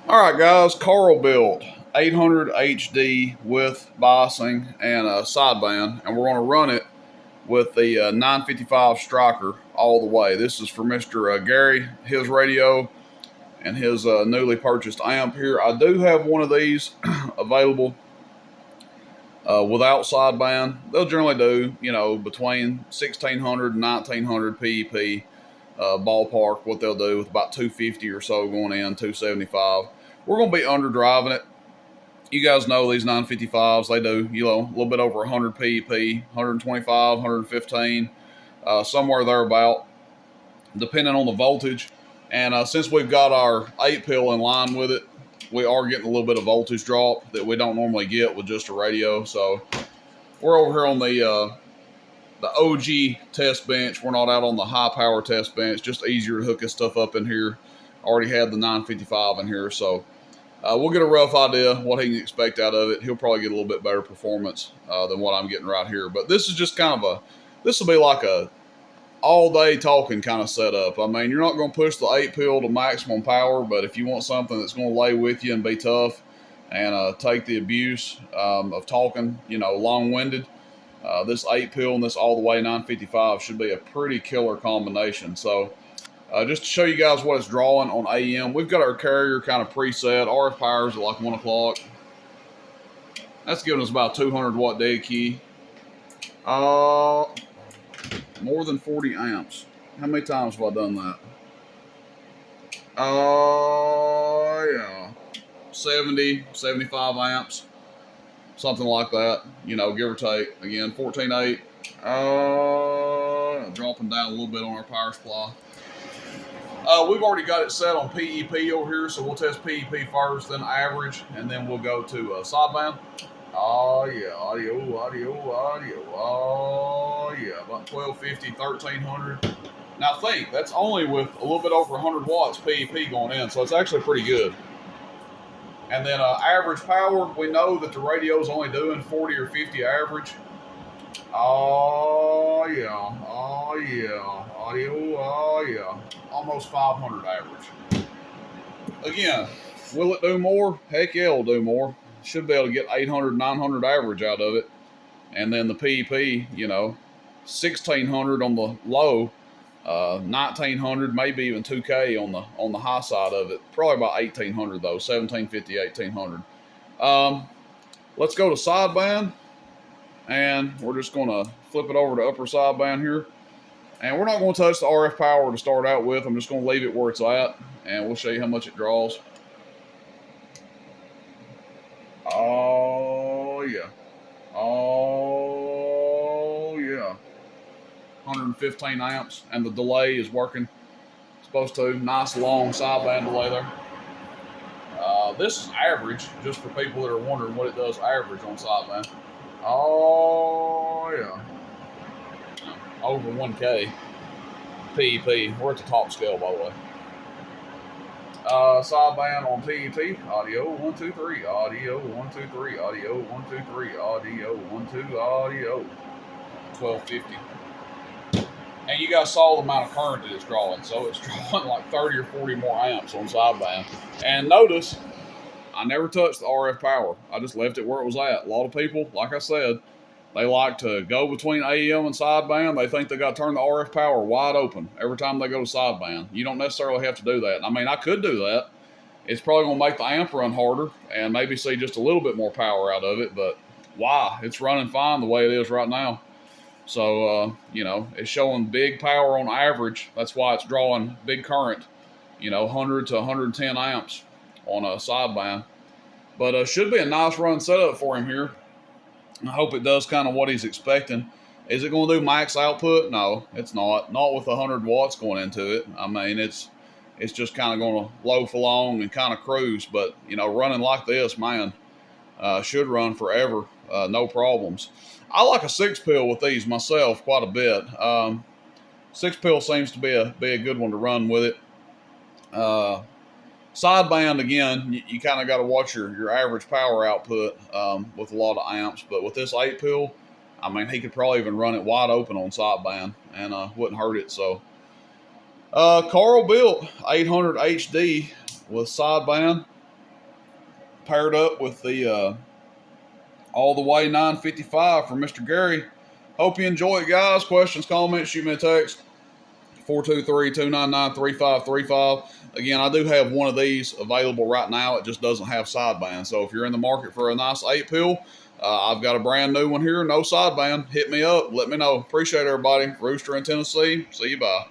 All right, guys, Carl built 800 HD with biasing and a sideband, and we're going to run it with the 955 Striker all the way. This is for Mr. Gary, his radio, and his newly purchased amp here. I do have one of these available without sideband. They'll generally do, between 1600 and 1900 PEP ballpark, what they'll do with about 250 or so going in, 275. We're going to be underdriving it. You guys know these 955s, they do, a little bit over 100 PEP, 125, 115, somewhere thereabout, depending on the voltage. And since we've got our 8-pill in line with it, we are getting a little bit of voltage drop that we don't normally get with just a radio. So we're over here on the OG test bench. We're not out on the high power test bench. Just easier to hook this stuff up in here. Already had the 955 in here, so we'll get a rough idea what he can expect out of it. He'll probably get a little bit better performance than what I'm getting right here. But this is just this will be like a all day talking kind of setup. I mean, you're not going to push the 8-pill to maximum power, but if you want something that's going to lay with you and be tough and take the abuse of talking, long-winded, this 8-pill and this all the way 955 should be a pretty killer combination. So just to show you guys what it's drawing on AM, we've got our carrier kind of preset. RF powers at like 1 o'clock. That's giving us about 200 watt dead key. More than 40 amps. How many times have I done that? Yeah. 70, 75 amps. Something like that, give or take. Again, 14.8. Dropping down a little bit on our power supply. We've already got it set on PEP over here, so we'll test PEP first, then average, and then we'll go to sideband. Oh, yeah, audio. Oh, yeah, about 1250, 1300. Now think, that's only with a little bit over 100 watts PEP going in, so it's actually pretty good. And then average power, we know that the radio is only doing 40 or 50 average. Oh, yeah. Audio, oh, yeah. Almost 500 average. Again, will it do more? Heck yeah, it'll do more. Should be able to get 800, 900 average out of it. And then the PEP, 1600 on the low, 1900, maybe even 2K on the high side of it. Probably about 1800 though, 1750, 1800. Let's go to sideband, and we're just going to flip it over to upper sideband here. And we're not going to touch the RF power to start out with. I'm just going to leave it where it's at, and we'll show you how much it draws. Oh, yeah. Oh, yeah. 115 amps, and the delay is working. Supposed to. Nice long sideband delay there. This is average, just for people that are wondering what it does average on sideband. Oh, yeah. Over 1K PEP. We're at the top scale, by the way. Sideband on PEP. Audio 1 2 3. Audio 1 2 3. Audio 1 2 3. Audio 1 2. Audio 1250. And you guys saw the amount of current that it's drawing. So it's drawing like 30 or 40 more amps on sideband. And notice, I never touched the RF power. I just left it where it was at. A lot of people, like I said, they like to go between AM and sideband. They think they got to turn the RF power wide open every time they go to sideband. You don't necessarily have to do that. I mean, I could do that. It's probably going to make the amp run harder and maybe see just a little bit more power out of it. But why? It's running fine the way it is right now. So, it's showing big power on average. That's why it's drawing big current, 100 to 110 amps on a sideband. But should be a nice run setup for him here. I hope it does kind of what he's expecting. Is it going to do max output? No, it's not. Not with 100 watts going into it. I mean, it's just kind of going to loaf along and kind of cruise. But, running like this, man, should run forever. No problems. I like a 6-pill with these myself quite a bit. 6-pill seems to be a good one to run with it. Sideband, again, you kind of got to watch your average power output with a lot of amps. But with this 8-pill, I mean, he could probably even run it wide open on sideband and wouldn't hurt it. So Carl built 800 HD with sideband. paired up with the All the Way 955 from Mr. Gary. Hope you enjoy it, guys. Questions, comments, shoot me a text. 423-299-3535. Again, I do have one of these available right now. It just doesn't have sideband. So if you're in the market for a nice 8-pill, I've got a brand new one here, no sideband. Hit me up. Let me know. Appreciate everybody. Rooster in Tennessee. See you. Bye.